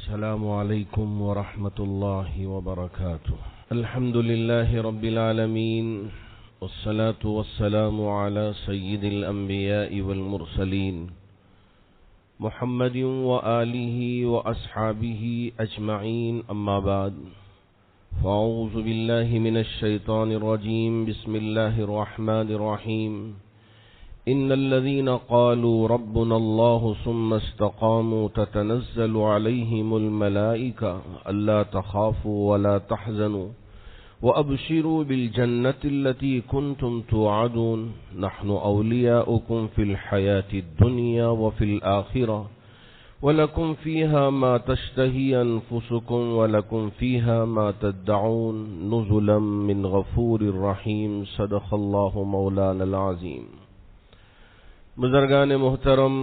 السلام علیکم ورحمۃ اللہ وبرکاتہ۔ الحمد للہ رب العالمین والصلاة والسلام على سید الانبیاء والمرسلین محمد وآلہ واصحابہ اجمعین، اما بعد فاعوذ باللہ من الشیطان الرجیم، بسم اللہ الرحمن الرحیم۔ ان الذين قالوا ربنا الله ثم استقاموا تتنزل عليهم الملائكة الا تخافوا ولا تحزنوا وابشروا بالجنة التي كنتم توعدون نحن اولياؤكم في الحياة الدنيا وفي الآخرة ولكم فيها ما تشتهي انفسكم ولكم فيها ما تدعون نزلا من غفور رحيم۔ صدق الله مولانا العظيم۔ بزرگان محترم،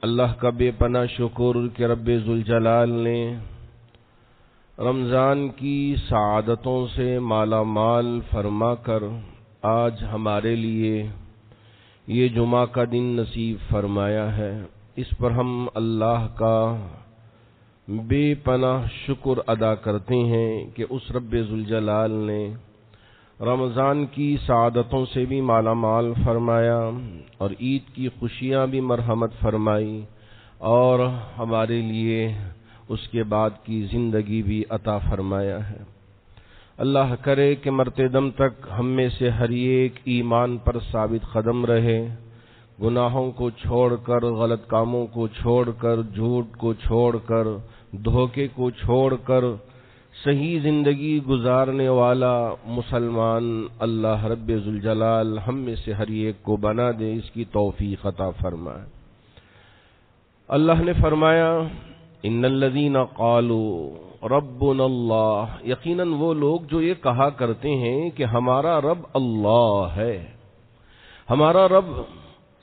اللہ کا بے پناہ شکر کہ رب ذوالجلال نے رمضان کی سعادتوں سے مالا مال فرما کر آج ہمارے لیے یہ جمعہ کا دن نصیب فرمایا ہے۔ اس پر ہم اللہ کا بے پناہ شکر ادا کرتے ہیں کہ اس رب ذوالجلال نے رمضان کی سعادتوں سے بھی مالا مال فرمایا اور عید کی خوشیاں بھی مرحمت فرمائی اور ہمارے لیے اس کے بعد کی زندگی بھی عطا فرمایا ہے۔ اللہ کرے کہ مرتے دم تک ہم میں سے ہر ایک ایمان پر ثابت قدم رہے، گناہوں کو چھوڑ کر، غلط کاموں کو چھوڑ کر، جھوٹ کو چھوڑ کر، دھوکے کو چھوڑ کر صحیح زندگی گزارنے والا مسلمان اللہ رب ذوالجلال ہم میں سے ہر ایک کو بنا دے، اس کی توفیق عطا فرمائے۔ اللہ نے فرمایا ان الذین قالوا ربنا اللہ، یقیناً وہ لوگ جو یہ کہا کرتے ہیں کہ ہمارا رب اللہ ہے، ہمارا رب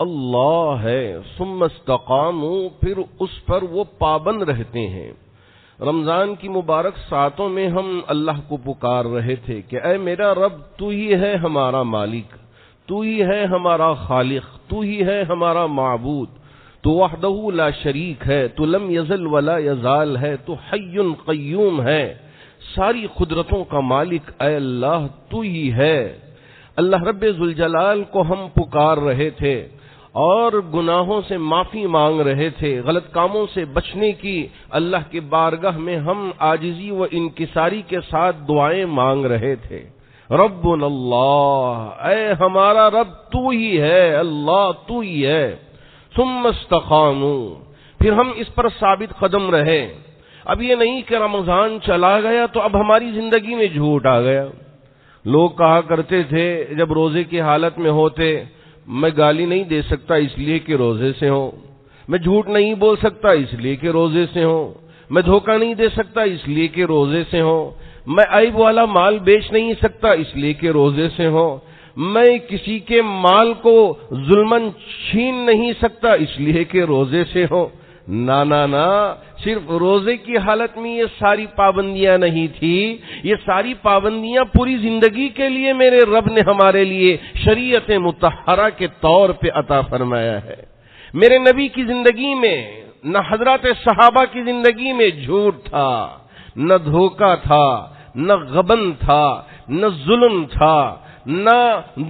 اللہ ہے، ثم استقاموا، پھر اس پر وہ پابند رہتے ہیں۔ رمضان کی مبارک ساعتوں میں ہم اللہ کو پکار رہے تھے کہ اے میرا رب، تو ہی ہے ہمارا مالک، تو ہی ہے ہمارا خالق، تو ہی ہے ہمارا معبود، تو وحدہ لا شریک ہے، تو لم یزل ولا یزال ہے، تو حی قیوم ہے، ساری قدرتوں کا مالک اے اللہ تو ہی ہے۔ اللہ رب ذوالجلال کو ہم پکار رہے تھے اور گناہوں سے معافی مانگ رہے تھے، غلط کاموں سے بچنے کی اللہ کی بارگاہ میں ہم عاجزی و انکساری کے ساتھ دعائیں مانگ رہے تھے۔ ربنا اللہ، اے ہمارا رب تو ہی ہے، اللہ تو ہی ہے۔ ثم استقاموا، پھر ہم اس پر ثابت قدم رہے۔ اب یہ نہیں کہ رمضان چلا گیا تو اب ہماری زندگی میں جھوٹ آ گیا۔ لوگ کہا کرتے تھے جب روزے کی حالت میں ہوتے، میں گالی نہیں دے سکتا اس لیے کہ روزے سے ہوں، میں جھوٹ نہیں بول سکتا اس لیے کہ روزے سے ہوں، میں دھوکہ نہیں دے سکتا اس لیے کہ روزے سے ہوں، میں عیب والا مال بیچ نہیں سکتا اس لیے کہ روزے سے ہوں، میں کسی کے مال کو ظلماً چھین نہیں سکتا اس لیے کہ روزے سے ہوں۔ نا نا نا، صرف روزے کی حالت میں یہ ساری پابندیاں نہیں تھی، یہ ساری پابندیاں پوری زندگی کے لیے میرے رب نے ہمارے لیے شریعت مطہرہ کے طور پہ عطا فرمایا ہے۔ میرے نبی کی زندگی میں نہ حضرات صحابہ کی زندگی میں جھوٹ تھا، نہ دھوکہ تھا، نہ غبن تھا، نہ ظلم تھا، نہ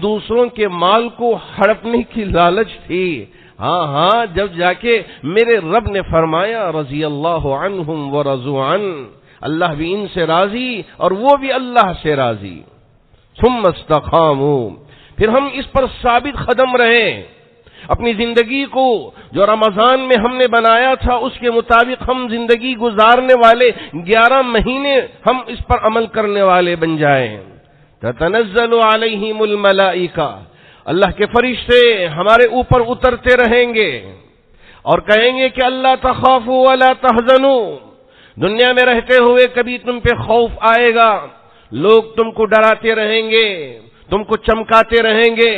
دوسروں کے مال کو ہڑپنے کی لالچ تھی۔ ہاں جب جا کے میرے رب نے فرمایا رضی اللہ عنہم ورضوا عنہ، اللہ بھی ان سے راضی اور وہ بھی اللہ سے راضی۔ ثم استقاموا، پھر ہم اس پر ثابت قدم رہے، اپنی زندگی کو جو رمضان میں ہم نے بنایا تھا اس کے مطابق ہم زندگی گزارنے والے 11 مہینے ہم اس پر عمل کرنے والے بن جائیں۔ تتنزل علیہم الملائکہ، اللہ کے فرشتے ہمارے اوپر اترتے رہیں گے اور کہیں گے کہ اللہ تخافوا ولا تحزنوا، دنیا میں رہتے ہوئے کبھی تم پہ خوف آئے گا، لوگ تم کو ڈراتے رہیں گے، تم کو چمکاتے رہیں گے،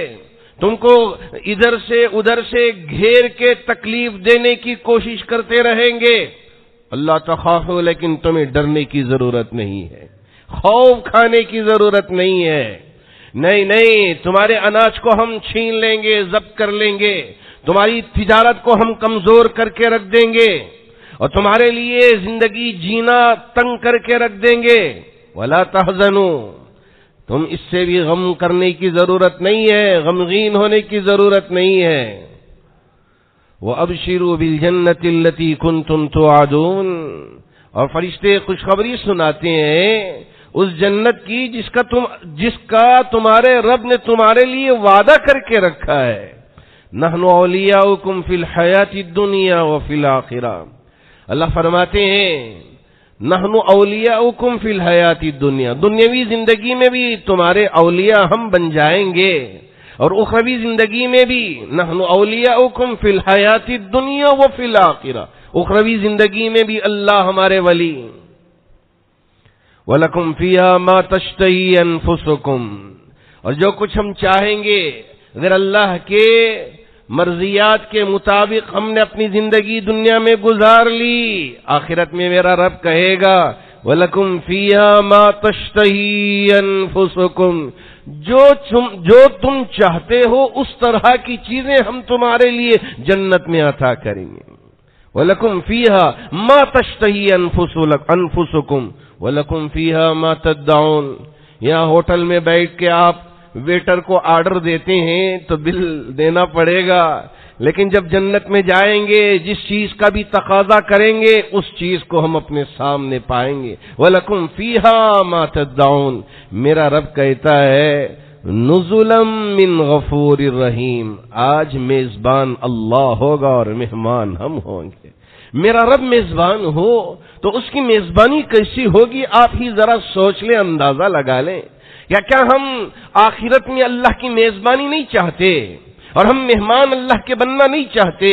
تم کو ادھر سے ادھر سے گھیر کے تکلیف دینے کی کوشش کرتے رہیں گے۔ اللہ تخافوا، لیکن تمہیں ڈرنے کی ضرورت نہیں ہے، خوف کھانے کی ضرورت نہیں ہے۔ نہیں، تمہارے اناج کو ہم چھین لیں گے، ضبط کر لیں گے، تمہاری تجارت کو ہم کمزور کر کے رکھ دیں گے، اور تمہارے لیے زندگی جینا تنگ کر کے رکھ دیں گے. ولا تحزنوا، تم اس سے بھی غم کرنے کی ضرورت نہیں ہے، غمگین ہونے کی ضرورت نہیں ہے. وَأَبْشِرُوا بِالْجَنَّةِ الَّتِي كُنْتُمْ تُوعَدُونَ، اور فرشتے خوشخبری سناتے ہیں اس جنت کی جس کا تمہارے رب نے تمہارے لیے وعدہ کر کے رکھا ہے. نَحْنُ أَوْلِيَاؤُكُمْ فِي الْحَيَاةِ الدُّنْيَا وَفِي الْآخِرَةِ، اللہ فرماتے ہیں نَحْنُ أَوْلِيَاؤُكُمْ فِي الْحَيَاةِ الدُّنْيَا، دنیاوی زندگی میں بھی تمہارے اولیاء ہم بن جائیں گے، اور اخروی زندگی میں بھی نحن اولیاؤکم فی الحیات الدنیا وفی الآخرہ، اخروی زندگی میں بھی اللہ ہمارے ولی. وَلَكُمْ فِيهَا مَا تَشْتَهِي أَنفُسُكُمْ، اور جو کچھ ہم چاہیں گے اگر اللہ کے مرضیات کے مطابق ہم نے اپنی زندگی دنیا میں گزار لی، آخرت میں میرا رب کہے گا وَلَكُمْ فِيهَا مَا تَشْتَهِي أَنفُسُكُمْ، جو تم چاہتے ہو اس طرح کی چیزیں ہم تمہارے لیے جنت میں عطا کریں گے. وَلَكُمْ فِيهَا مَا تَشْتَهِي أَنفُسُكُمْ وَلَكُمْ فِيهَا مَا تَدَّعُونَ. یہاں ہوٹل میں بیٹھ کے آپ ویٹر کو آرڈر دیتے ہیں تو بل دینا پڑے گا، لیکن جب جنت میں جائیں گے جس چیز کا بھی تقاضا کریں گے اس چیز کو ہم اپنے سامنے پائیں گے. وَلَكُمْ فِيهَا مَا تَدَّعُونَ، میرا رب کہتا ہے نُزُلًا مِّن غَفُورٍ رَحِيمٍ، آج میزبان اللہ ہوگا اور مہمان ہم ہوں گے. میرا رب میزبان ہو تو اس کی میزبانی کیسی ہوگی آپ ہی ذرا سوچ لیں، اندازہ لگا لیں. یا کیا ہم آخرت میں اللہ کی میزبانی نہیں چاہتے اور ہم مہمان اللہ کے بننا نہیں چاہتے؟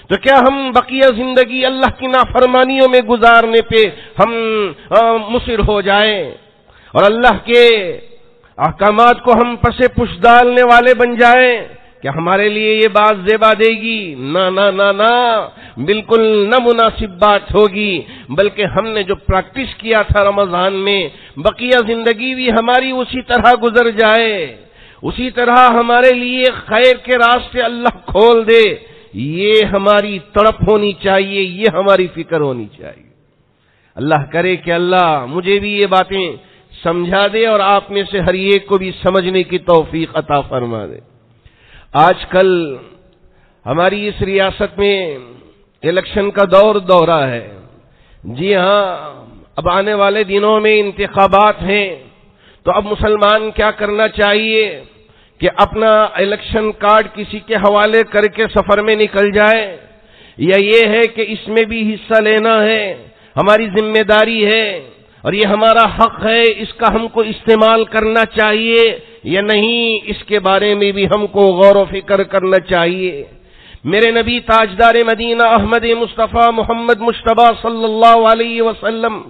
تو کیا ہم بقیہ زندگی اللہ کی نافرمانیوں میں گزارنے پہ ہم مصر ہو جائیں اور اللہ کے احکامات کو ہم پس پش ڈالنے والے بن جائیں؟ کیا ہمارے لیے یہ بات زیبا دے گی؟ نہ نہ نہ نہ، بالکل نہ مناسب بات ہوگی. بلکہ ہم نے جو پریکٹس کیا تھا رمضان میں، بقیہ زندگی بھی ہماری اسی طرح گزر جائے، اسی طرح ہمارے لیے خیر کے راستے اللہ کھول دے، یہ ہماری تڑپ ہونی چاہیے، یہ ہماری فکر ہونی چاہیے. اللہ کرے کہ اللہ مجھے بھی یہ باتیں سمجھا دے اور آپ میں سے ہر ایک کو بھی سمجھنے کی توفیق عطا فرما دے. آج کل ہماری اس ریاست میں الیکشن کا دورہ ہے. جی ہاں، اب آنے والے دنوں میں انتخابات ہیں، تو اب مسلمان کیا کرنا چاہیے کہ اپنا الیکشن کارڈ کسی کے حوالے کر کے سفر میں نکل جائے، یا یہ ہے کہ اس میں بھی حصہ لینا ہے، ہماری ذمہ داری ہے اور یہ ہمارا حق ہے، اس کا ہم کو استعمال کرنا چاہیے یا نہیں، اس کے بارے میں بھی ہم کو غور و فکر کرنا چاہیے. میرے نبی تاجدار مدینہ احمد مصطفیٰ محمد مجتبی صلی اللہ علیہ وسلم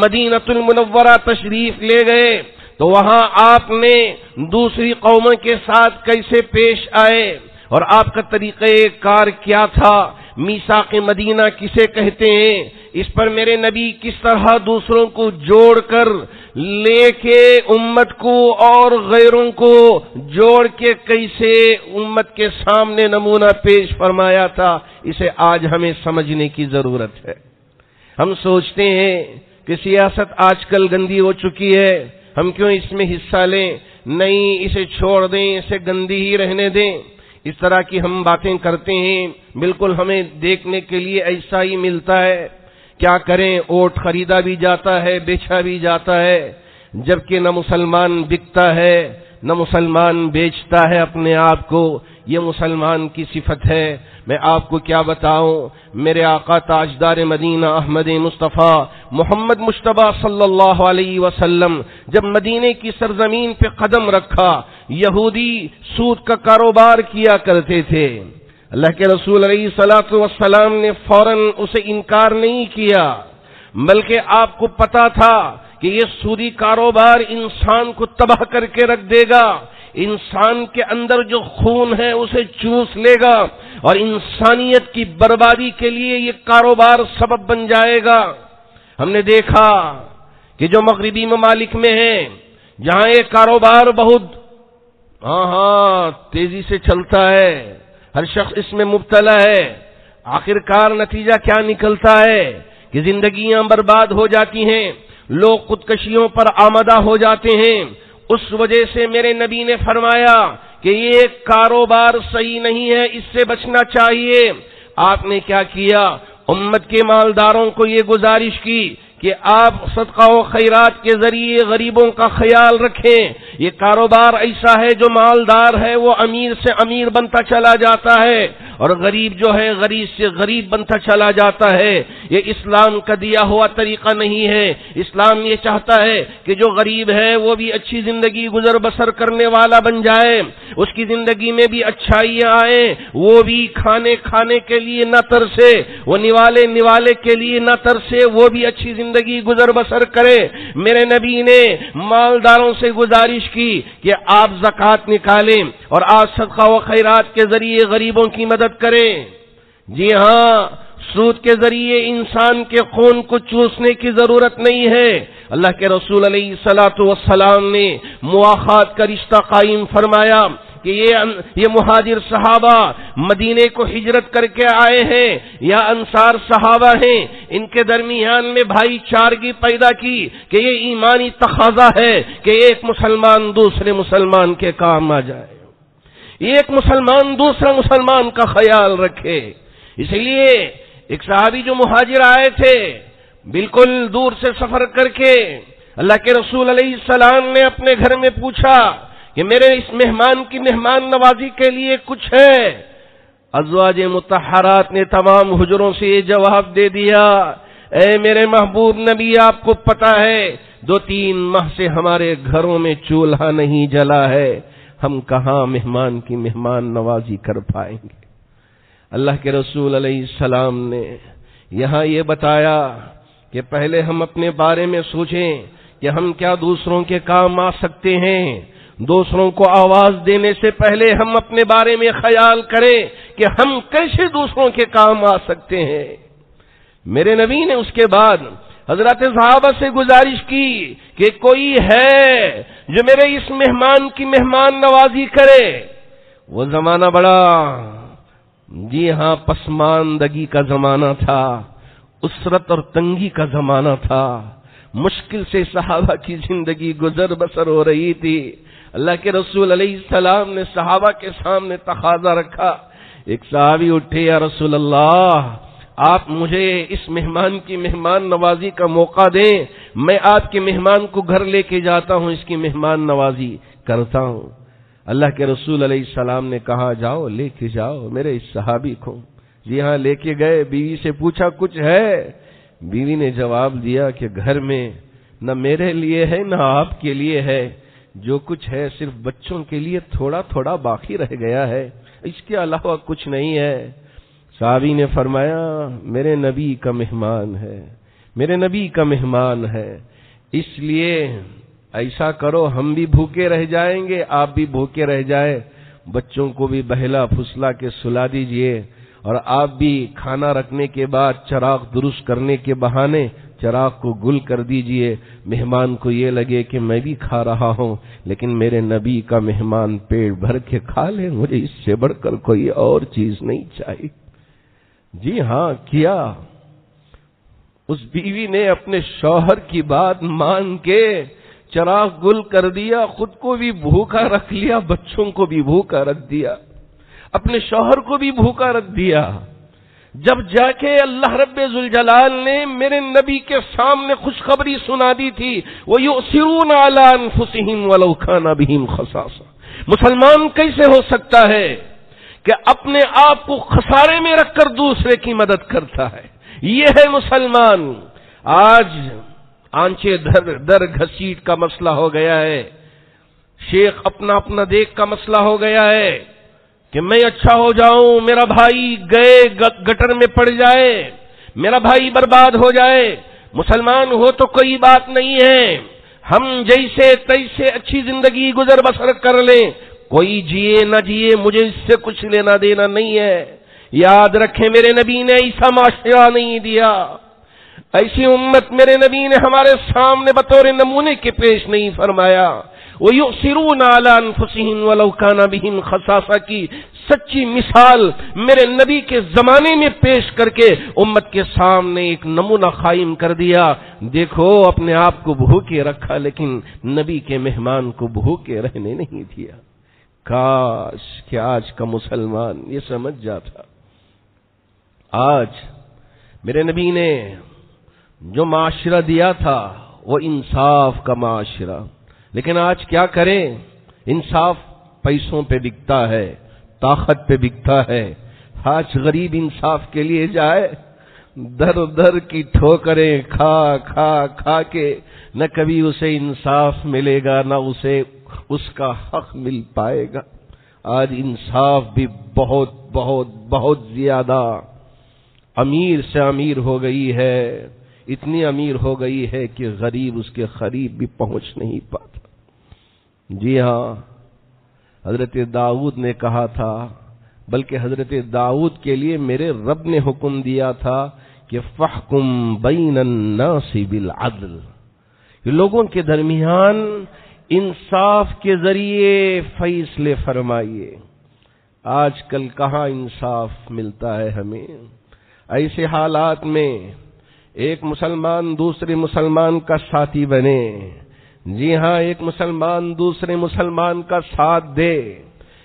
مدینہ المنورہ تشریف لے گئے تو وہاں آپ نے دوسری قوموں کے ساتھ کیسے پیش آئے اور آپ کا طریقہ کار کیا تھا، میثاق مدینہ کسے کہتے ہیں، اس پر میرے نبی کس طرح دوسروں کو جوڑ کر لے کے امت کو اور غیروں کو جوڑ کے کیسے امت کے سامنے نمونہ پیش فرمایا تھا، اسے آج ہمیں سمجھنے کی ضرورت ہے. ہم سوچتے ہیں کہ سیاست آج کل گندی ہو چکی ہے، ہم کیوں اس میں حصہ لیں؟ نہیں، اسے چھوڑ دیں، اسے گندی ہی رہنے دیں. اس طرح کی ہم باتیں کرتے ہیں، بالکل ہمیں دیکھنے کے لیے ایسا ہی ملتا ہے. کیا کریں، ووٹ خریدا بھی جاتا ہے، بیچا بھی جاتا ہے، جبکہ نہ مسلمان بکتا ہے نہ مسلمان بیچتا ہے اپنے آپ کو. یہ مسلمان کی صفت ہے. میں آپ کو کیا بتاؤں، میرے آقا تاجدار مدینہ احمد مصطفیٰ محمد مجتبی صلی اللہ علیہ وسلم جب مدینے کی سرزمین پہ قدم رکھا، یہودی سود کا کاروبار کیا کرتے تھے. اللہ کے رسول علیہ الصلوۃ والسلام نے فوراً اسے انکار نہیں کیا، بلکہ آپ کو پتا تھا کہ یہ سودی کاروبار انسان کو تباہ کر کے رکھ دے گا، انسان کے اندر جو خون ہے اسے چوس لے گا اور انسانیت کی بربادی کے لیے یہ کاروبار سبب بن جائے گا. ہم نے دیکھا کہ جو مغربی ممالک میں ہے، جہاں یہ کاروبار بہت تیزی سے چلتا ہے، ہر شخص اس میں مبتلا ہے، آخرکار نتیجہ کیا نکلتا ہے کہ زندگیاں برباد ہو جاتی ہیں، لوگ خودکشیوں پر آمادہ ہو جاتے ہیں۔ اس وجہ سے میرے نبی نے فرمایا کہ یہ کاروبار صحیح نہیں ہے، اس سے بچنا چاہیے۔ آپ نے کیا کیا؟ امت کے مالداروں کو یہ گزارش کی کہ آپ صدقہ و خیرات کے ذریعے غریبوں کا خیال رکھیں۔ یہ کاروبار ایسا ہے جو مالدار ہے وہ امیر سے امیر بنتا چلا جاتا ہے، اور غریب جو ہے غریب سے غریب بنتا چلا جاتا ہے۔ یہ اسلام کا دیا ہوا طریقہ نہیں ہے۔ اسلام یہ چاہتا ہے کہ جو غریب ہے وہ بھی اچھی زندگی گزر بسر کرنے والا بن جائے، اس کی زندگی میں بھی اچھائیاں آئیں، وہ بھی کھانے کے لیے نہ ترسے، وہ نوالے کے لیے نہ ترسے، وہ بھی اچھی زندگی گزر بسر کرے۔ میرے نبی نے مالداروں سے گزارش کی کہ آپ زکوٰۃ نکالیں اور آپ صدقہ و خیرات کے ذریعے غریبوں کی مدد کریں۔ جی ہاں، سود کے ذریعے انسان کے خون کو چوسنے کی ضرورت نہیں ہے۔ اللہ کے رسول علیہ الصلوۃ والسلام نے مواخات کا رشتہ قائم فرمایا کہ یہ مہاجر صحابہ مدینے کو ہجرت کر کے آئے ہیں یا انصار صحابہ ہیں، ان کے درمیان میں بھائی چارگی پیدا کی کہ یہ ایمانی تقاضا ہے کہ ایک مسلمان دوسرے مسلمان کے کام آ جائے، ایک مسلمان دوسرا مسلمان کا خیال رکھے۔ اس لیے ایک صحابی جو مہاجر آئے تھے، بالکل دور سے سفر کر کے اللہ کے رسول علیہ السلام نے اپنے گھر میں پوچھا کہ میرے اس مہمان کی مہمان نوازی کے لیے کچھ ہے؟ ازواج مطہرات نے تمام حجروں سے یہ جواب دے دیا، اے میرے محبوب نبی، آپ کو پتا ہے 2-3 ماہ سے ہمارے گھروں میں چولہا نہیں جلا ہے، ہم کہاں مہمان کی مہمان نوازی کر پائیں گے۔ اللہ کے رسول علیہ السلام نے یہاں یہ بتایا کہ پہلے ہم اپنے بارے میں سوچیں کہ ہم کیا دوسروں کے کام آ سکتے ہیں۔ دوسروں کو آواز دینے سے پہلے ہم اپنے بارے میں خیال کریں کہ ہم کیسے دوسروں کے کام آ سکتے ہیں۔ میرے نبی نے اس کے بعد حضرات صحابہ سے گزارش کی کہ کوئی ہے جو میرے اس مہمان کی مہمان نوازی کرے۔ وہ زمانہ بڑا، جی ہاں، پسماندگی کا زمانہ تھا، اسرت اور تنگی کا زمانہ تھا، مشکل سے صحابہ کی زندگی گزر بسر ہو رہی تھی۔ اللہ کے رسول علیہ السلام نے صحابہ کے سامنے تقاضا رکھا۔ ایک صحابی اٹھے، یا رسول اللہ، آپ مجھے اس مہمان کی مہمان نوازی کا موقع دیں، میں آپ کے مہمان کو گھر لے کے جاتا ہوں، اس کی مہمان نوازی کرتا ہوں۔ اللہ کے رسول علیہ السلام نے کہا، جاؤ لے کے جاؤ میرے اس صحابی کو۔ جی ہاں، لے کے گئے، بیوی سے پوچھا کچھ ہے؟ بیوی نے جواب دیا کہ گھر میں نہ میرے لیے ہے نہ آپ کے لیے ہے، جو کچھ ہے صرف بچوں کے لیے تھوڑا تھوڑا باقی رہ گیا ہے، اس کے علاوہ کچھ نہیں ہے۔ صحابی نے فرمایا، میرے نبی کا مہمان ہے، میرے نبی کا مہمان ہے، اس لیے ایسا کرو ہم بھی بھوکے رہ جائیں گے، آپ بھی بھوکے رہ جائے، بچوں کو بھی بہلا پھسلا کے سلا دیجئے، اور آپ بھی کھانا رکھنے کے بعد چراغ درست کرنے کے بہانے چراغ کو گل کر دیجئے، مہمان کو یہ لگے کہ میں بھی کھا رہا ہوں لیکن میرے نبی کا مہمان پیٹ بھر کے کھا لے، مجھے اس سے بڑھ کر کوئی اور چیز نہیں چاہیے۔ جی ہاں، کیا۔ اس بیوی نے اپنے شوہر کی بات مان کے چراغ گل کر دیا، خود کو بھی بھوکا رکھ لیا، بچوں کو بھی بھوکا رکھ دیا، اپنے شوہر کو بھی بھوکا رکھ دیا۔ جب جا کے اللہ رب ذوالجلال نے میرے نبی کے سامنے خوشخبری سنا دی تھی، وَيُؤْثِرُونَ عَلَىٰ أَنفُسِهِمْ وَلَوْ كَانَ بِهِمْ خَصَاصَةٌ، مسلمان کیسے ہو سکتا ہے کہ اپنے آپ کو خسارے میں رکھ کر دوسرے کی مدد کرتا ہے؟ یہ ہے مسلمان۔ آج آنچے در گھسیٹ کا مسئلہ ہو گیا ہے، شیخ اپنا اپنا دیکھ کا مسئلہ ہو گیا ہے کہ میں اچھا ہو جاؤں، میرا بھائی گئے گٹر میں پڑ جائے، میرا بھائی برباد ہو جائے۔ مسلمان ہو تو کوئی بات نہیں ہے، ہم جیسے تیسے اچھی زندگی گزر بسر کر لیں، کوئی جیے نہ جیے مجھے اس سے کچھ لینا دینا نہیں ہے۔ یاد رکھیں، میرے نبی نے ایسا معاشرہ نہیں دیا، ایسی امت میرے نبی نے ہمارے سامنے بطور نمونے کے پیش نہیں فرمایا۔ وَيُؤْثِرُونَ عَلَىٰ أَنفُسِهِمْ وَلَوْ كَانَ بِهِمْ خَصَاصَةٌ کی سچی مثال میرے نبی کے زمانے میں پیش کر کے امت کے سامنے ایک نمونہ قائم کر دیا. دیکھو اپنے آپ کو بھوکے رکھا لیکن نبی کے مہمان کو بھوکے رہنے نہیں دیا. کاش کہ آج کا مسلمان یہ سمجھ جاتا. آج میرے نبی نے جو معاشرہ دیا تھا وہ انصاف کا معاشرہ، لیکن آج کیا کریں؟ انصاف پیسوں پہ بکتا ہے، طاقت پہ بکتا ہے. آج غریب انصاف کے لیے جائے، در در کی ٹھوکریں کھا کھا کھا کے نہ کبھی اسے انصاف ملے گا نہ اسے اس کا حق مل پائے گا. آج انصاف بھی بہت بہت بہت زیادہ امیر سے امیر ہو گئی ہے. اتنی امیر ہو گئی ہے کہ غریب اس کے قریب بھی پہنچ نہیں پاتا. جی ہاں، حضرت داؤد نے کہا تھا، بلکہ حضرت داؤد کے لیے میرے رب نے حکم دیا تھا کہ فَحْكُمْ بَيْنَ النَّاسِ بِالْعَدْلِ، لوگوں کے درمیان انصاف کے ذریعے فیصلے فرمائیے. آج کل کہاں انصاف ملتا ہے ہمیں؟ ایسے حالات میں ایک مسلمان دوسرے مسلمان کا ساتھی بنے. جی ہاں، ایک مسلمان دوسرے مسلمان کا ساتھ دے،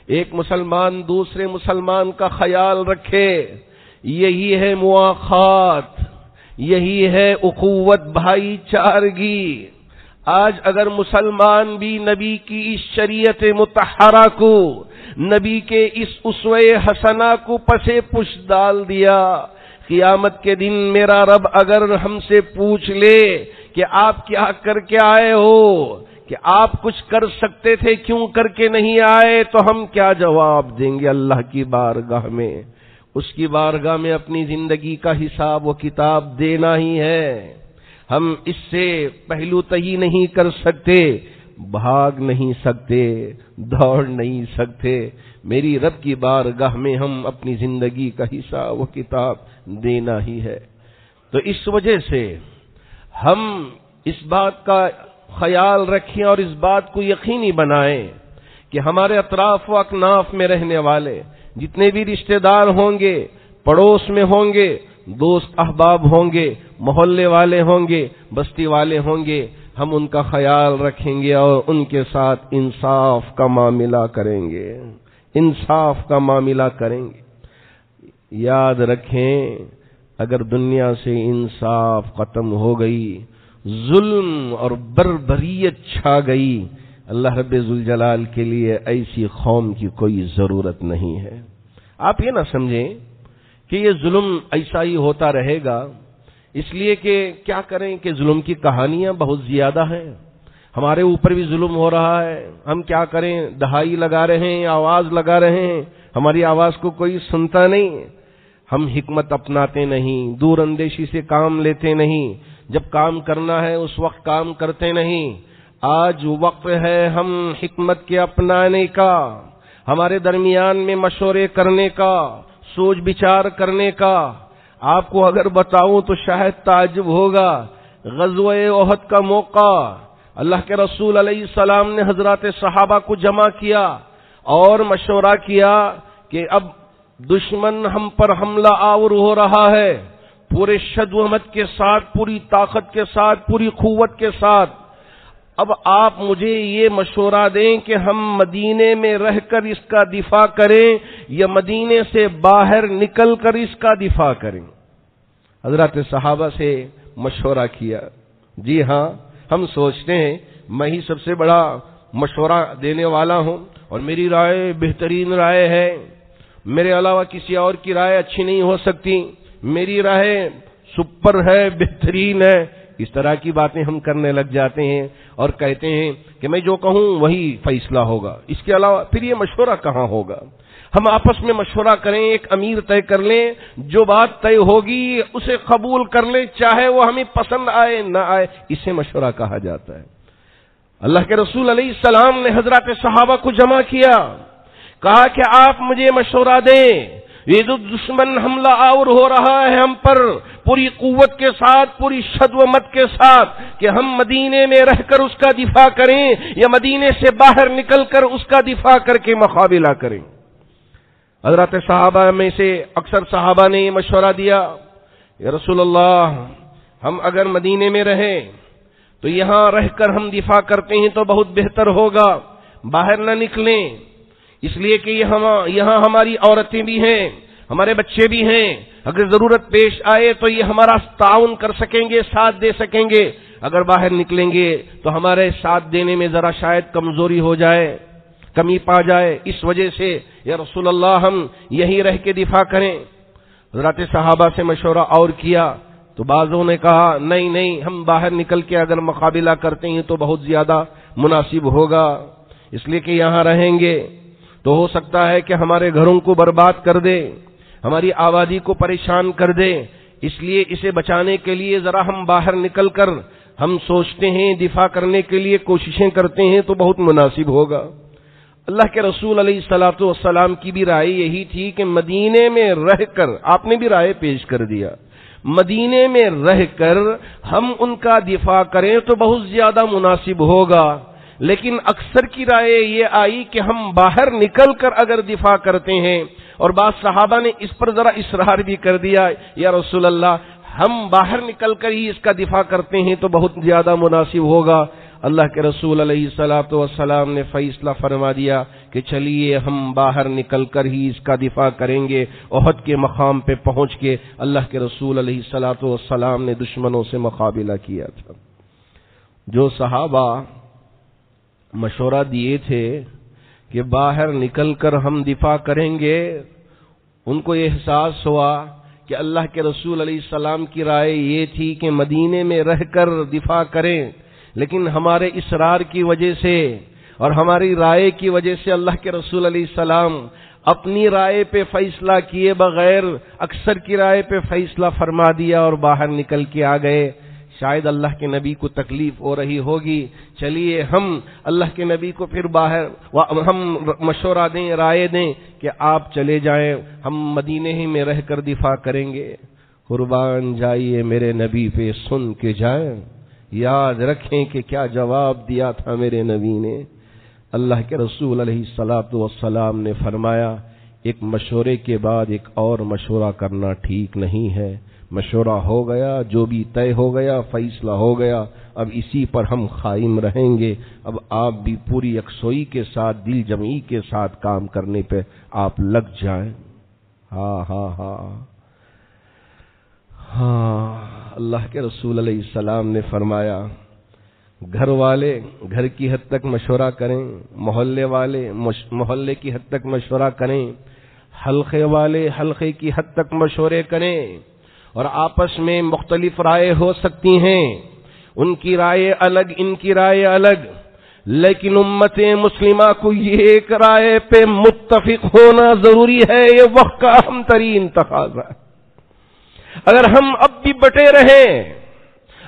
ایک مسلمان دوسرے مسلمان کا خیال رکھے. یہی ہے مواخات، یہی ہے اخوت بھائی چارگی. آج اگر مسلمان بھی نبی کی اس شریعت مطہرہ کو، نبی کے اس اسوہ حسنہ کو پسے پش ڈال دیا، قیامت کے دن میرا رب اگر ہم سے پوچھ لے کہ آپ کیا کر کے آئے ہو، کہ آپ کچھ کر سکتے تھے کیوں کر کے نہیں آئے، تو ہم کیا جواب دیں گے اللہ کی بارگاہ میں؟ اس کی بارگاہ میں اپنی زندگی کا حساب و کتاب دینا ہی ہے. ہم اس سے پہلو تہی نہیں کر سکتے، بھاگ نہیں سکتے، دوڑ نہیں سکتے. میری رب کی بارگاہ میں ہم اپنی زندگی کا حساب و کتاب دینا ہی ہے. تو اس وجہ سے ہم اس بات کا خیال رکھیں اور اس بات کو یقینی بنائیں کہ ہمارے اطراف و اکناف میں رہنے والے جتنے بھی رشتہ دار ہوں گے، پڑوس میں ہوں گے، دوست احباب ہوں گے، محلے والے ہوں گے، بستی والے ہوں گے، ہم ان کا خیال رکھیں گے اور ان کے ساتھ انصاف کا معاملہ کریں گے. انصاف کا معاملہ کریں گے. یاد رکھیں، اگر دنیا سے انصاف ختم ہو گئی، ظلم اور بربریت چھا گئی، اللہ رب ذوالجلال کے لیے ایسی قوم کی کوئی ضرورت نہیں ہے. آپ یہ نہ سمجھیں کہ یہ ظلم ایسا ہی ہوتا رہے گا، اس لیے کہ کیا کریں کہ ظلم کی کہانیاں بہت زیادہ ہیں. ہمارے اوپر بھی ظلم ہو رہا ہے، ہم کیا کریں؟ دہائی لگا رہے ہیں، آواز لگا رہے ہیں، ہماری آواز کو کوئی سنتا نہیں. ہم حکمت اپناتے نہیں، دور اندیشی سے کام لیتے نہیں، جب کام کرنا ہے اس وقت کام کرتے نہیں. آج وقت ہے ہم حکمت کے اپنانے کا، ہمارے درمیان میں مشورے کرنے کا، سوچ بچار کرنے کا. آپ کو اگر بتاؤں تو شاید تعجب ہوگا. غزوہ احد کا موقع، اللہ کے رسول علیہ السلام نے حضرات صحابہ کو جمع کیا اور مشورہ کیا کہ اب دشمن ہم پر حملہ آور ہو رہا ہے، پورے شد و مت کے ساتھ، پوری طاقت کے ساتھ، پوری قوت کے ساتھ. اب آپ مجھے یہ مشورہ دیں کہ ہم مدینے میں رہ کر اس کا دفاع کریں یا مدینے سے باہر نکل کر اس کا دفاع کریں. حضرات صحابہ سے مشورہ کیا. جی ہاں، ہم سوچتے ہیں میں ہی سب سے بڑا مشورہ دینے والا ہوں اور میری رائے بہترین رائے ہے، میرے علاوہ کسی اور کی رائے اچھی نہیں ہو سکتی، میری رائے سپر ہے، بہترین ہے. اس طرح کی باتیں ہم کرنے لگ جاتے ہیں اور کہتے ہیں کہ میں جو کہوں وہی فیصلہ ہوگا، اس کے علاوہ پھر یہ مشورہ کہاں ہوگا؟ ہم آپس میں مشورہ کریں، ایک امیر طے کر لیں، جو بات طے ہوگی اسے قبول کر لیں، چاہے وہ ہمیں پسند آئے نہ آئے، اسے مشورہ کہا جاتا ہے. اللہ کے رسول علیہ السلام نے حضرات صحابہ کو جمع کیا، کہا کہ آپ مجھے مشورہ دیں، یہ جو دشمن حملہ آور ہو رہا ہے ہم پر پوری قوت کے ساتھ، پوری شد و مت کے ساتھ، کہ ہم مدینے میں رہ کر اس کا دفاع کریں یا مدینے سے باہر نکل کر اس کا دفاع کر کے مقابلہ کریں۔ حضرات صحابہ میں سے اکثر صحابہ نے یہ مشورہ دیا، یا رسول اللہ، ہم اگر مدینے میں رہیں تو یہاں رہ کر ہم دفاع کرتے ہیں تو بہت بہتر ہوگا، باہر نہ نکلیں، اس لیے کہ یہاں ہماری عورتیں بھی ہیں، ہمارے بچے بھی ہیں، اگر ضرورت پیش آئے تو یہ ہمارا تعاون کر سکیں گے، ساتھ دے سکیں گے، اگر باہر نکلیں گے تو ہمارے ساتھ دینے میں ذرا شاید کمزوری ہو جائے، کمی پا جائے، اس وجہ سے یا رسول اللہ ہم یہی رہ کے دفاع کریں۔ حضرات صحابہ سے مشورہ اور کیا تو بعضوں نے کہا نہیں، ہم باہر نکل کے اگر مقابلہ کرتے ہیں تو بہت زیادہ مناسب ہوگا، اس لیے کہ یہاں رہیں گے تو ہو سکتا ہے کہ ہمارے گھروں کو برباد کر دے، ہماری آبادی کو پریشان کر دے، اس لیے اسے بچانے کے لیے ذرا ہم باہر نکل کر ہم سوچتے ہیں، دفاع کرنے کے لیے کوششیں کرتے ہیں تو بہت مناسب ہوگا۔ اللہ کے رسول علیہ الصلوۃ والسلام کی بھی رائے یہی تھی کہ مدینے میں رہ کر، آپ نے بھی رائے پیش کر دیا، مدینے میں رہ کر ہم ان کا دفاع کریں تو بہت زیادہ مناسب ہوگا، لیکن اکثر کی رائے یہ آئی کہ ہم باہر نکل کر اگر دفاع کرتے ہیں، اور بعض صحابہ نے اس پر ذرا اصرار بھی کر دیا، یا رسول اللہ ہم باہر نکل کر ہی اس کا دفاع کرتے ہیں تو بہت زیادہ مناسب ہوگا۔ اللہ کے رسول علیہ الصلوۃ والسلام نے فیصلہ فرما دیا کہ چلیے ہم باہر نکل کر ہی اس کا دفاع کریں گے۔ احد کے مقام پہ پہنچ کے اللہ کے رسول علیہ الصلوۃ والسلام نے دشمنوں سے مقابلہ کیا تھا۔ جو صحابہ مشورہ دیے تھے کہ باہر نکل کر ہم دفاع کریں گے، ان کو احساس ہوا کہ اللہ کے رسول علیہ السلام کی رائے یہ تھی کہ مدینے میں رہ کر دفاع کریں، لیکن ہمارے اصرار کی وجہ سے اور ہماری رائے کی وجہ سے اللہ کے رسول علیہ السلام اپنی رائے پہ فیصلہ کیے بغیر اکثر کی رائے پہ فیصلہ فرما دیا اور باہر نکل کے آ گئے۔ شاید اللہ کے نبی کو تکلیف ہو رہی ہوگی، چلیے ہم اللہ کے نبی کو پھر باہر ہم مشورہ دیں، رائے دیں کہ آپ چلے جائیں، ہم مدینے ہی میں رہ کر دفاع کریں گے۔ قربان جائیے میرے نبی پہ سن کے جائیں، یاد رکھیں کہ کیا جواب دیا تھا میرے نبی نے۔ اللہ کے رسول علیہ الصلوۃ والسلام نے فرمایا، ایک مشورے کے بعد ایک اور مشورہ کرنا ٹھیک نہیں ہے، مشورہ ہو گیا، جو بھی طے ہو گیا، فیصلہ ہو گیا، اب اسی پر ہم قائم رہیں گے۔ اب آپ بھی پوری یکسوئی کے ساتھ، دل جمعی کے ساتھ کام کرنے پہ آپ لگ جائیں۔ اللہ کے رسول علیہ السلام نے فرمایا، گھر والے گھر کی حد تک مشورہ کریں، محلے والے محلے کی حد تک مشورہ کریں، حلقے والے حلقے کی حد تک مشورے کریں، اور آپس میں مختلف رائے ہو سکتی ہیں، ان کی رائے الگ، ان کی رائے الگ، لیکن امت مسلمہ کو یہ ایک رائے پہ متفق ہونا ضروری ہے، یہ وقت کا اہم ترین تقاضا ہے۔ اگر ہم اب بھی بٹے رہیں،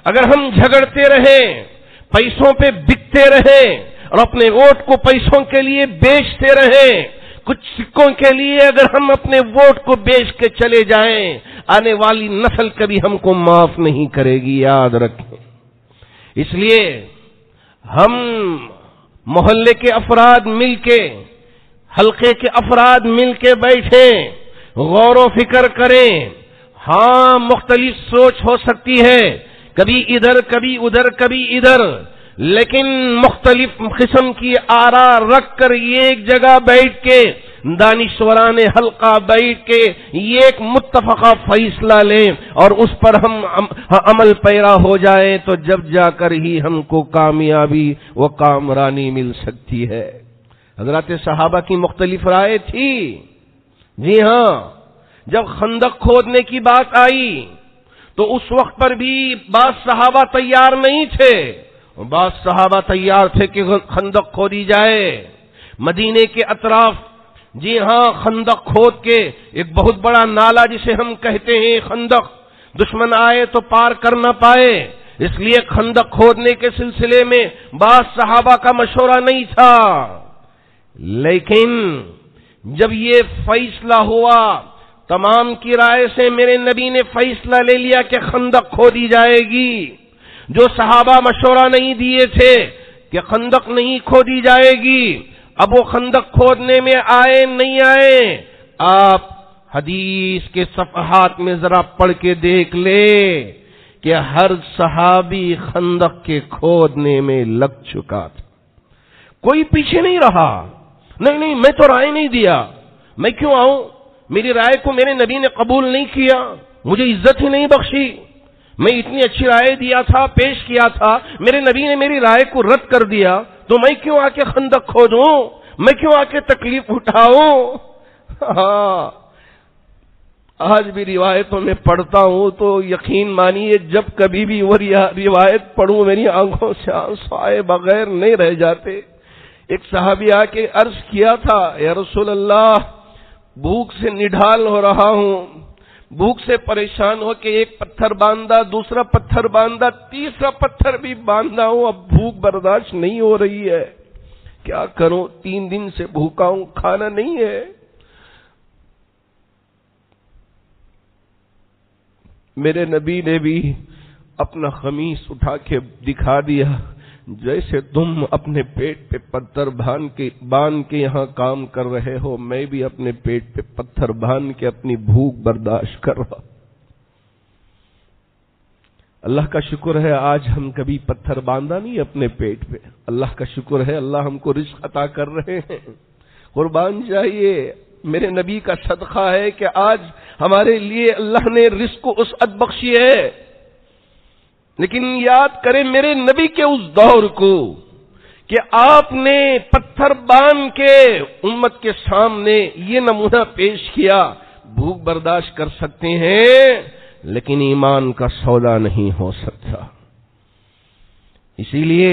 اگر ہم جھگڑتے رہیں، پیسوں پہ بکتے رہیں اور اپنے ووٹ کو پیسوں کے لیے بیچتے رہیں، کچھ سکوں کے لیے اگر ہم اپنے ووٹ کو بیچ کے چلے جائیں، آنے والی نسل کبھی ہم کو معاف نہیں کرے گی، یاد رکھیں۔ اس لیے ہم محلے کے افراد مل کے، حلقے کے افراد مل کے بیٹھیں، غور و فکر کریں۔ ہاں مختلف سوچ ہو سکتی ہے، کبھی ادھر کبھی ادھر کبھی ادھر، لیکن مختلف قسم کی آراء رکھ کر یہ ایک جگہ بیٹھ کے دانشوران حلقہ بیٹھ کے یہ ایک متفقہ فیصلہ لیں اور اس پر ہم عمل پیرا ہو جائیں تو جب جا کر ہی ہم کو کامیابی و کامرانی مل سکتی ہے۔ حضرات صحابہ کی مختلف رائے تھی، جی ہاں، جب خندق کھودنے کی بات آئی تو اس وقت پر بھی بعض صحابہ تیار نہیں تھے، بعض صحابہ تیار تھے کہ خندق کھودی جائے مدینے کے اطراف۔ جی ہاں، خندق کھود کے ایک بہت بڑا نالا جسے ہم کہتے ہیں خندق، دشمن آئے تو پار کر نہ پائے، اس لیے خندق کھودنے کے سلسلے میں بعض صحابہ کا مشورہ نہیں تھا۔ لیکن جب یہ فیصلہ ہوا تمام کی رائے سے میرے نبی نے فیصلہ لے لیا کہ خندق کھودی جائے گی۔ جو صحابہ مشورہ نہیں دیے تھے کہ خندق نہیں کھودی جائے گی، اب وہ خندق کھودنے میں آئے نہیں آئے، آپ حدیث کے صفحات میں ذرا پڑھ کے دیکھ لے کہ ہر صحابی خندق کے کھودنے میں لگ چکا تھا، کوئی پیچھے نہیں رہا۔ نہیں میں تو رائے نہیں دیا، میں کیوں آؤں؟ میری رائے کو میرے نبی نے قبول نہیں کیا، مجھے عزت ہی نہیں بخشی۔ میں اتنی اچھی رائے دیا تھا، پیش کیا تھا، میرے نبی نے میری رائے کو رد کر دیا، تو میں کیوں آ کے خندق کھودوں؟ میں کیوں آ کے تکلیف اٹھاؤں؟ ہاں، آج بھی روایتوں میں پڑھتا ہوں تو یقین مانیے جب کبھی بھی وہ روایت پڑھوں میری آنکھوں سے آنسو آئے بغیر نہیں رہ جاتے۔ ایک صحابی آ کے عرض کیا تھا، یا رسول اللہ، بھوک سے نڈھال ہو رہا ہوں، بھوک سے پریشان ہو کے ایک پتھر باندھا، دوسرا پتھر باندھا، تیسرا پتھر بھی باندھا ہوں، اب بھوک برداشت نہیں ہو رہی ہے، کیا کروں؟ 3 دن سے بھوکا ہوں، کھانا نہیں ہے۔ میرے نبی نے بھی اپنا قمیص اٹھا کے دکھا دیا، جیسے تم اپنے پیٹ پہ پتھر باندھ کے یہاں کام کر رہے ہو، میں بھی اپنے پیٹ پہ پتھر باندھ کے اپنی بھوک برداشت کر رہا۔ اللہ کا شکر ہے آج ہم کبھی پتھر باندھا نہیں اپنے پیٹ پہ، اللہ کا شکر ہے اللہ ہم کو رزق عطا کر رہے ہیں، قربان جائیے۔ میرے نبی کا صدقہ ہے کہ آج ہمارے لیے اللہ نے رزق کو وسعت بخشی ہے، لیکن یاد کریں میرے نبی کے اس دور کو کہ آپ نے پتھر باندھ کے امت کے سامنے یہ نمونہ پیش کیا، بھوک برداشت کر سکتے ہیں لیکن ایمان کا سودا نہیں ہو سکتا۔ اسی لیے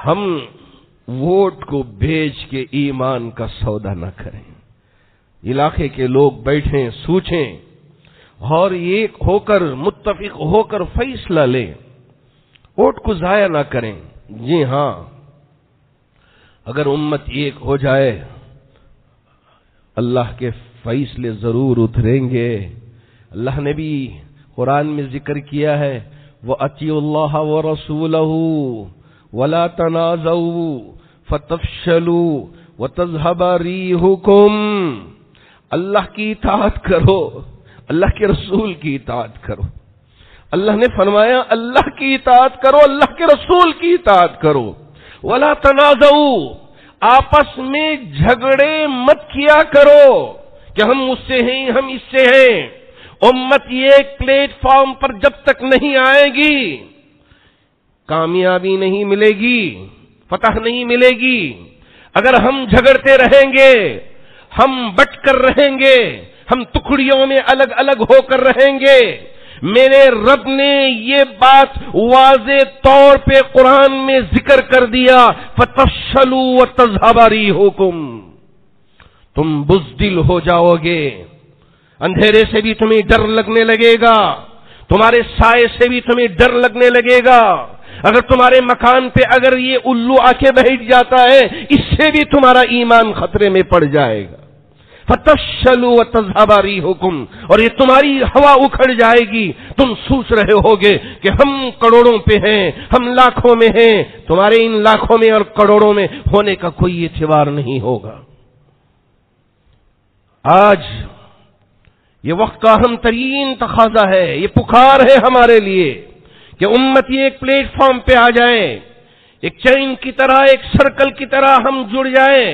ہم ووٹ کو بیچ کے ایمان کا سودا نہ کریں۔ علاقے کے لوگ بیٹھیں، سوچیں اور ایک ہو کر متفق ہو کر فیصلہ لیں، ووٹ کو ضائع نہ کریں۔ جی ہاں، اگر امت ایک ہو جائے اللہ کے فیصلے ضرور اتریں گے۔ اللہ نے بھی قرآن میں ذکر کیا ہے، وَأَطِيعُوا اللَّهَ وَرَسُولَهُ وَلَا تَنَازَعُوا فَتَفْشَلُوا وَتَذْهَبَ رِيحُكُمْ۔ اللہ کی اطاعت کرو، اللہ کے رسول کی اطاعت کرو۔ اللہ نے فرمایا اللہ کی اطاعت کرو، اللہ کے رسول کی اطاعت کرو۔ وَلَا تَنَازَعُوا، آپس میں جھگڑے مت کیا کرو کہ ہم اس سے ہیں ہم اس سے ہیں۔ امت ایک پلیٹ فارم پر جب تک نہیں آئے گی کامیابی نہیں ملے گی، فتح نہیں ملے گی۔ اگر ہم جھگڑتے رہیں گے، ہم بٹ کر رہیں گے، ہم ٹکڑیوں میں الگ الگ ہو کر رہیں گے۔ میرے رب نے یہ بات واضح طور پہ قرآن میں ذکر کر دیا، فَتَفْشَلُوا وَتَذْهَبَ رِيحُكُمْ، تم بزدل ہو جاؤ گے، اندھیرے سے بھی تمہیں ڈر لگنے لگے گا، تمہارے سائے سے بھی تمہیں ڈر لگنے لگے گا، اگر تمہارے مکان پہ اگر یہ الو آ کے بیٹھ جاتا ہے اس سے بھی تمہارا ایمان خطرے میں پڑ جائے گا۔ فَتَفْشَلُوا وَتَذْهَبَ رِيحُكُمْ، اور یہ تمہاری ہوا اکھڑ جائے گی، تم سوچ رہے ہوگے کہ ہم کروڑوں پہ ہیں، ہم لاکھوں میں ہیں، تمہارے ان لاکھوں میں اور کروڑوں میں ہونے کا کوئی اعتبار نہیں ہوگا۔ آج یہ وقت کا اہم ترین تقاضا ہے، یہ پکار ہے ہمارے لیے کہ امتی ایک پلیٹ فارم پہ آ جائے، ایک چین کی طرح، ایک سرکل کی طرح ہم جڑ جائیں،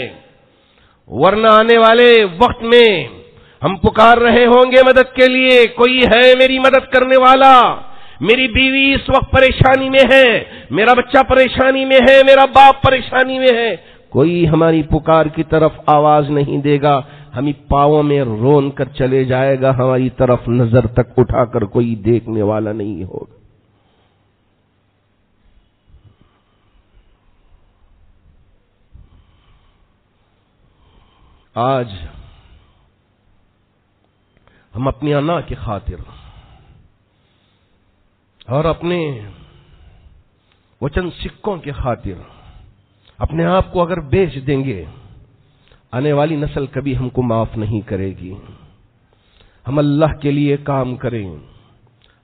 ورنہ آنے والے وقت میں ہم پکار رہے ہوں گے مدد کے لیے، کوئی ہے میری مدد کرنے والا، میری بیوی اس وقت پریشانی میں ہے، میرا بچہ پریشانی میں ہے، میرا باپ پریشانی میں ہے، کوئی ہماری پکار کی طرف آواز نہیں دے گا، ہمیں پاؤں میں رون کر چلے جائے گا، ہماری طرف نظر تک اٹھا کر کوئی دیکھنے والا نہیں ہوگا۔ آج ہم اپنی انا کی خاطر اور اپنے وہ چند سکوں کی خاطر اپنے آپ کو اگر بیچ دیں گے، آنے والی نسل کبھی ہم کو معاف نہیں کرے گی۔ ہم اللہ کے لیے کام کریں،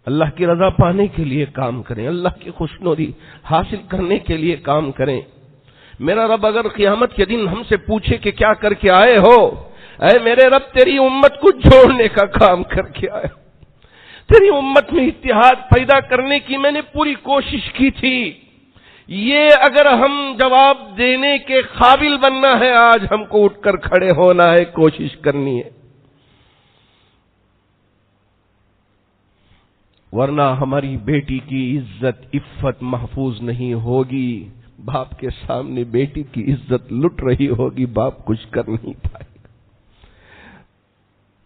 اللہ کی رضا پانے کے لیے کام کریں، اللہ کی خوشنودی حاصل کرنے کے لیے کام کریں۔ میرا رب اگر قیامت کے دن ہم سے پوچھے کہ کیا کر کے آئے ہو، اے میرے رب تیری امت کو جوڑنے کا کام کر کے آئے، تیری امت میں اتحاد پیدا کرنے کی میں نے پوری کوشش کی تھی، یہ اگر ہم جواب دینے کے قابل بننا ہے، آج ہم کو اٹھ کر کھڑے ہونا ہے، کوشش کرنی ہے، ورنہ ہماری بیٹی کی عزت عفت محفوظ نہیں ہوگی۔ باپ کے سامنے بیٹی کی عزت لٹ رہی ہوگی، باپ کچھ کر نہیں پائے گا۔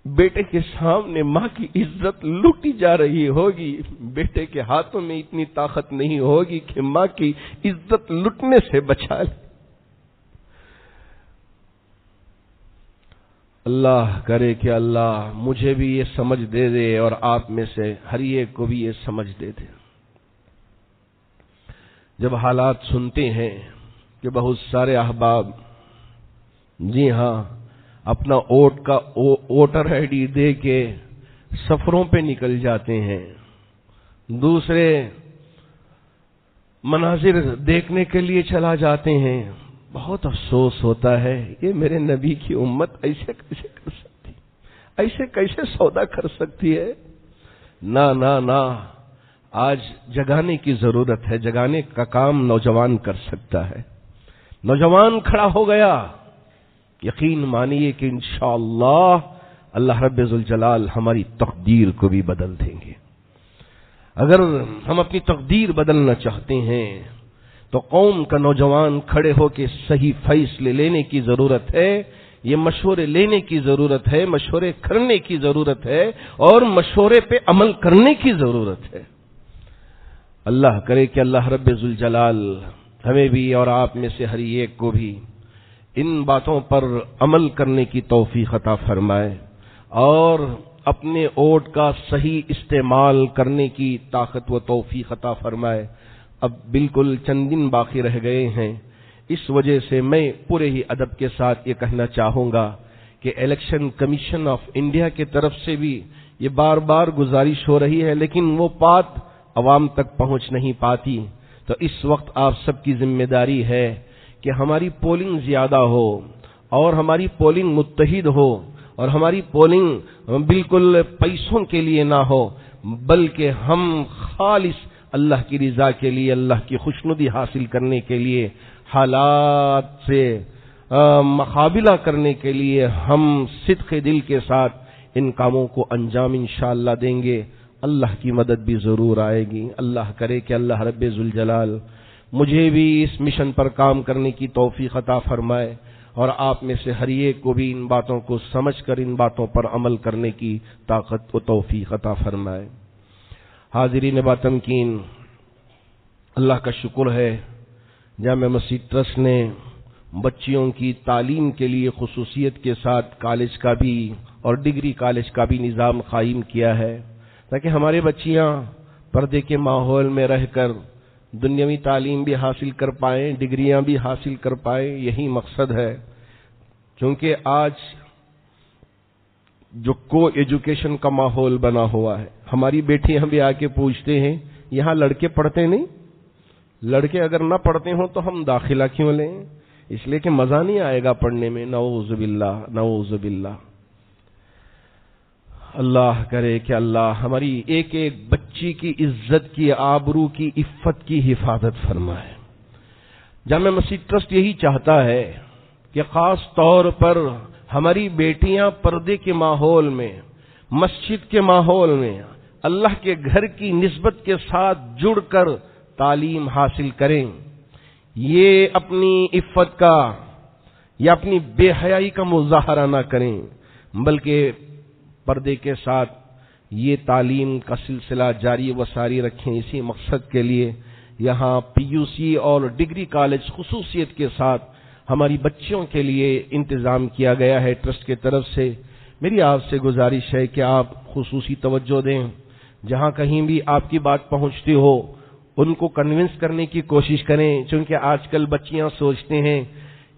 بیٹے کے سامنے ماں کی عزت لوٹی جا رہی ہوگی، بیٹے کے ہاتھوں میں اتنی طاقت نہیں ہوگی کہ ماں کی عزت لٹنے سے بچا لے۔ اللہ کرے کہ اللہ مجھے بھی یہ سمجھ دے دے اور آپ میں سے ہر ایک کو بھی یہ سمجھ دے دے۔ جب حالات سنتے ہیں کہ بہت سارے احباب، جی ہاں، اپنا ووٹر آئی ڈی دے کے سفروں پہ نکل جاتے ہیں، دوسرے مناظر دیکھنے کے لیے چلا جاتے ہیں، بہت افسوس ہوتا ہے، یہ میرے نبی کی امت ایسے کیسے کر سکتی، ایسے کیسے سودا کر سکتی ہے؟ نہ نہ نہ، آج جگانے کی ضرورت ہے، جگانے کا کام نوجوان کر سکتا ہے۔ نوجوان کھڑا ہو گیا، یقین مانیے کہ انشاءاللہ اللہ رب ذوالجلال ہماری تقدیر کو بھی بدل دیں گے۔ اگر ہم اپنی تقدیر بدلنا چاہتے ہیں تو قوم کا نوجوان کھڑے ہو کے صحیح فیصلے لینے کی ضرورت ہے، یہ مشورے لینے کی ضرورت ہے، مشورے کرنے کی ضرورت ہے اور مشورے پہ عمل کرنے کی ضرورت ہے۔ اللہ کرے کہ اللہ رب ذوالجلال ہمیں بھی اور آپ میں سے ہر ایک کو بھی ان باتوں پر عمل کرنے کی توفیق عطا فرمائے اور اپنے ووٹ کا صحیح استعمال کرنے کی طاقت و توفیق عطا فرمائے۔ اب بالکل چند دن باقی رہ گئے ہیں، اس وجہ سے میں پورے ہی ادب کے ساتھ یہ کہنا چاہوں گا کہ الیکشن کمیشن آف انڈیا کی طرف سے بھی یہ بار بار گزارش ہو رہی ہے، لیکن وہ بات عوام تک پہنچ نہیں پاتی، تو اس وقت آپ سب کی ذمہ داری ہے کہ ہماری پولنگ زیادہ ہو اور ہماری پولنگ متحد ہو اور ہماری پولنگ بالکل پیسوں کے لیے نہ ہو، بلکہ ہم خالص اللہ کی رضا کے لیے، اللہ کی خوشنودی حاصل کرنے کے لیے، حالات سے مقابلہ کرنے کے لیے ہم صدق دل کے ساتھ ان کاموں کو انجام انشاءاللہ دیں گے۔ اللہ کی مدد بھی ضرور آئے گی۔ اللہ کرے کہ اللہ رب ذوالجلال مجھے بھی اس مشن پر کام کرنے کی توفیق عطا فرمائے اور آپ میں سے ہر ایک کو بھی ان باتوں کو سمجھ کر ان باتوں پر عمل کرنے کی طاقت و توفیق عطا فرمائے۔ حاضرین با تمکین، اللہ کا شکر ہے جامع مسجد ٹرسٹ نے بچیوں کی تعلیم کے لیے خصوصیت کے ساتھ کالج کا بھی اور ڈگری کالج کا بھی نظام قائم کیا ہے، تاکہ ہمارے بچیاں پردے کے ماحول میں رہ کر دنیاوی تعلیم بھی حاصل کر پائیں، ڈگریاں بھی حاصل کر پائیں۔ یہی مقصد ہے، کیونکہ آج جو کو ایجوکیشن کا ماحول بنا ہوا ہے، ہماری بیٹیاں بھی آ کے پوچھتے ہیں یہاں لڑکے پڑھتے نہیں، لڑکے اگر نہ پڑھتے ہوں تو ہم داخلہ کیوں لیں؟ اس لیے کہ مزہ نہیں آئے گا پڑھنے میں۔ نعوذ باللہ، نعوذ باللہ۔ اللہ کرے کہ اللہ ہماری ایک ایک بچی کی عزت کی، آبرو کی، عفت کی حفاظت فرمائے۔ جامع مسجد ٹرسٹ یہی چاہتا ہے کہ خاص طور پر ہماری بیٹیاں پردے کے ماحول میں، مسجد کے ماحول میں، اللہ کے گھر کی نسبت کے ساتھ جڑ کر تعلیم حاصل کریں۔ یہ اپنی عفت کا یا اپنی بے حیائی کا مظاہرہ نہ کریں، بلکہ پردے کے ساتھ یہ تعلیم کا سلسلہ جاری و ساری رکھیں۔ اسی مقصد کے لیے یہاں پی یو سی اور ڈگری کالج خصوصیت کے ساتھ ہماری بچیوں کے لیے انتظام کیا گیا ہے ٹرسٹ کی طرف سے۔ میری آپ سے گزارش ہے کہ آپ خصوصی توجہ دیں، جہاں کہیں بھی آپ کی بات پہنچتی ہو ان کو کنونس کرنے کی کوشش کریں، چونکہ آج کل بچیاں سوچتے ہیں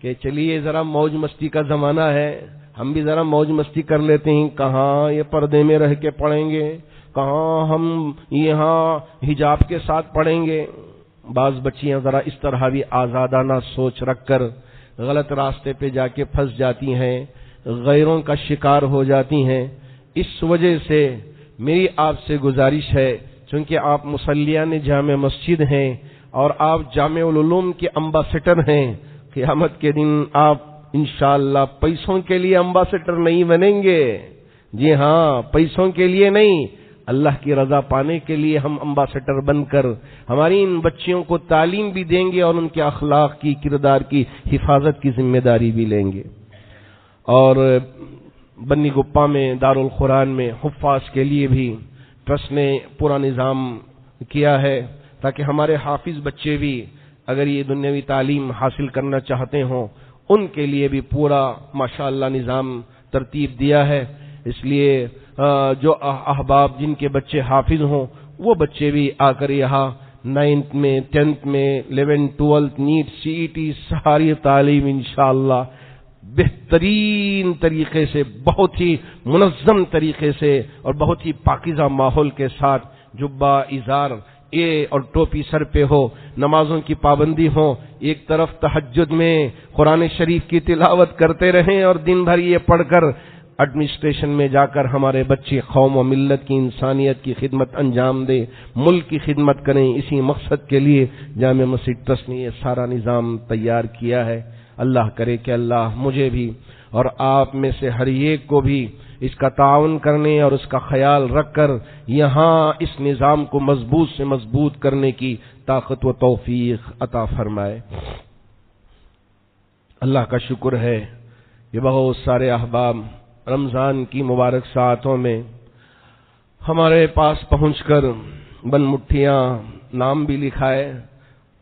کہ چلیے ذرا موج مستی کا زمانہ ہے، ہم بھی ذرا موج مستی کر لیتے ہیں، کہاں یہ پردے میں رہ کے پڑھیں گے، کہاں ہم یہاں حجاب کے ساتھ پڑھیں گے۔ بعض بچیاں ذرا اس طرح بھی آزادانہ سوچ رکھ کر غلط راستے پہ جا کے پھنس جاتی ہیں، غیروں کا شکار ہو جاتی ہیں۔ اس وجہ سے میری آپ سے گزارش ہے، چونکہ آپ مصلیان جامع مسجد ہیں اور آپ جامع العلوم کے امباسڈر ہیں، قیامت کے دن آپ انشاءاللہ پیسوں کے لیے امباسڈر نہیں بنیں گے، جی ہاں، پیسوں کے لیے نہیں، اللہ کی رضا پانے کے لیے ہم امباسڈر بن کر ہماری ان بچیوں کو تعلیم بھی دیں گے اور ان کے اخلاق کی، کردار کی حفاظت کی ذمہ داری بھی لیں گے۔ اور بنی گپا میں دارالقرآن میں حفاظ کے لیے بھی ٹرسٹ نے پورا نظام کیا ہے تاکہ ہمارے حافظ بچے بھی اگر یہ دنیاوی تعلیم حاصل کرنا چاہتے ہوں ان کے لیے بھی پورا ماشاءاللہ نظام ترتیب دیا ہے۔ اس لیے جو احباب جن کے بچے حافظ ہوں وہ بچے بھی آ کر یہاں 9th میں 10th میں 11th 12th نیٹ CET ساری تعلیم انشاءاللہ بہترین طریقے سے، بہت ہی منظم طریقے سے اور بہت ہی پاکیزہ ماحول کے ساتھ جبہ ازار اور ٹوپی سر پہ ہو، نمازوں کی پابندی ہو، ایک طرف تہجد میں قرآن شریف کی تلاوت کرتے رہیں اور دن بھر یہ پڑھ کر ایڈمنسٹریشن میں جا کر ہمارے بچے قوم و ملت کی، انسانیت کی خدمت انجام دیں، ملک کی خدمت کریں۔ اسی مقصد کے لیے جامع مسجد ٹرسٹ نے یہ سارا نظام تیار کیا ہے۔ اللہ کرے کہ اللہ مجھے بھی اور آپ میں سے ہر ایک کو بھی اس کا تعاون کرنے اور اس کا خیال رکھ کر یہاں اس نظام کو مضبوط سے مضبوط کرنے کی طاقت و توفیق عطا فرمائے۔ اللہ کا شکر ہے کہ بہت سارے احباب رمضان کی مبارک ساعتوں میں ہمارے پاس پہنچ کر بن مٹھیاں نام بھی لکھائے،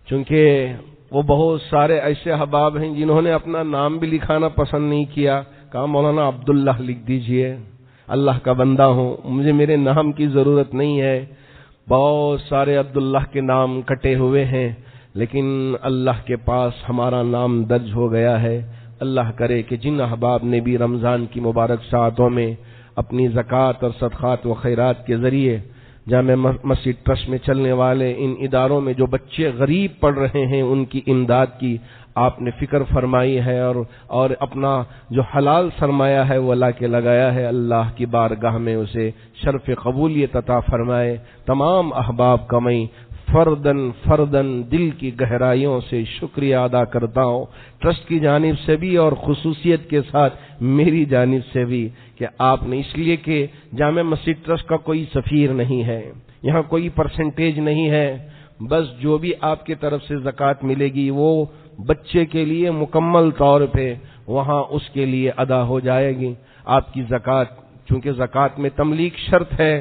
چونکہ وہ بہت سارے ایسے احباب ہیں جنہوں نے اپنا نام بھی لکھانا پسند نہیں کیا، کہا مولانا عبداللہ لکھ دیجئے، اللہ کا بندہ ہوں، مجھے میرے نام کی ضرورت نہیں ہے۔ بہت سارے عبداللہ کے نام کٹے ہوئے ہیں لیکن اللہ کے پاس ہمارا نام درج ہو گیا ہے۔ اللہ کرے کہ جن احباب نے بھی رمضان کی مبارک ساعتوں میں اپنی زکوٰۃ اور صدقات و خیرات کے ذریعے جامع مسجد ٹرسٹ میں چلنے والے ان اداروں میں جو بچے غریب پڑھ رہے ہیں ان کی امداد کی آپ نے فکر فرمائی ہے اور اپنا جو حلال سرمایہ ہے وہ اللہ کے لگایا ہے، اللہ کی بارگاہ میں اسے شرف قبولیت عطا فرمائے۔ تمام احباب کا میں فردن دل کی گہرائیوں سے شکریہ ادا کرتا ہوں، ٹرسٹ کی جانب سے بھی اور خصوصیت کے ساتھ میری جانب سے بھی، کہ آپ نے اس لیے کہ جامع مسجد ٹرسٹ کا کوئی سفیر نہیں ہے، یہاں کوئی پرسنٹیج نہیں ہے، بس جو بھی آپ کی طرف سے زکوٰۃ ملے گی وہ بچے کے لیے مکمل طور پہ وہاں اس کے لیے ادا ہو جائے گی۔ آپ کی زکوٰۃ، چونکہ زکوٰۃ میں تملیک شرط ہے،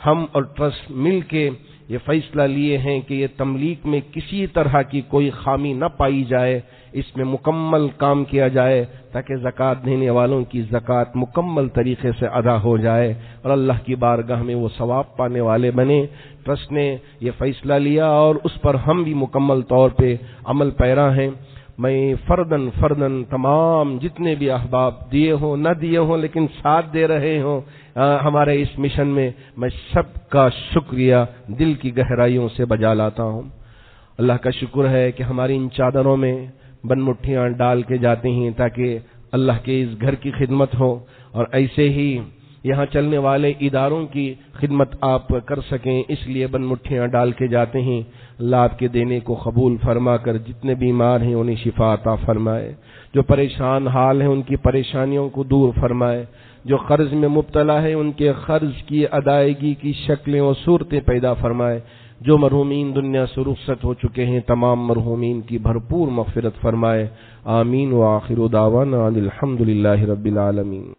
ہم اور ٹرسٹ مل کے یہ فیصلہ لیے ہیں کہ یہ تملیک میں کسی طرح کی کوئی خامی نہ پائی جائے، اس میں مکمل کام کیا جائے تاکہ زکوٰۃ دینے والوں کی زکوٰۃ مکمل طریقے سے ادا ہو جائے اور اللہ کی بارگاہ میں وہ ثواب پانے والے بنے۔ ٹرسٹ نے یہ فیصلہ لیا اور اس پر ہم بھی مکمل طور پہ عمل پیرا ہیں۔ میں فردن تمام جتنے بھی احباب دیے ہوں نہ دیے ہوں لیکن ساتھ دے رہے ہوں ہمارے اس مشن میں، میں سب کا شکریہ دل کی گہرائیوں سے بجا لاتا ہوں۔ اللہ کا شکر ہے کہ ہماری ان چادروں میں بن مٹھیاں ڈال کے جاتے ہیں تاکہ اللہ کے اس گھر کی خدمت ہو اور ایسے ہی یہاں چلنے والے اداروں کی خدمت آپ کر سکیں، اس لیے بن مٹھیاں ڈال کے جاتے ہیں۔ اللہ آپ کے دینے کو قبول فرما کر جتنے بیمار ہیں انہیں شفا عطا فرمائے، جو پریشان حال ہیں ان کی پریشانیوں کو دور فرمائے، جو قرض میں مبتلا ہے ان کے قرض کی ادائیگی کی شکلیں و صورتیں پیدا فرمائے، جو مرحومین دنیا سے رخصت ہو چکے ہیں تمام مرحومین کی بھرپور مغفرت فرمائے۔ آمین وآخر دعوانا الحمدللہ رب العالمین۔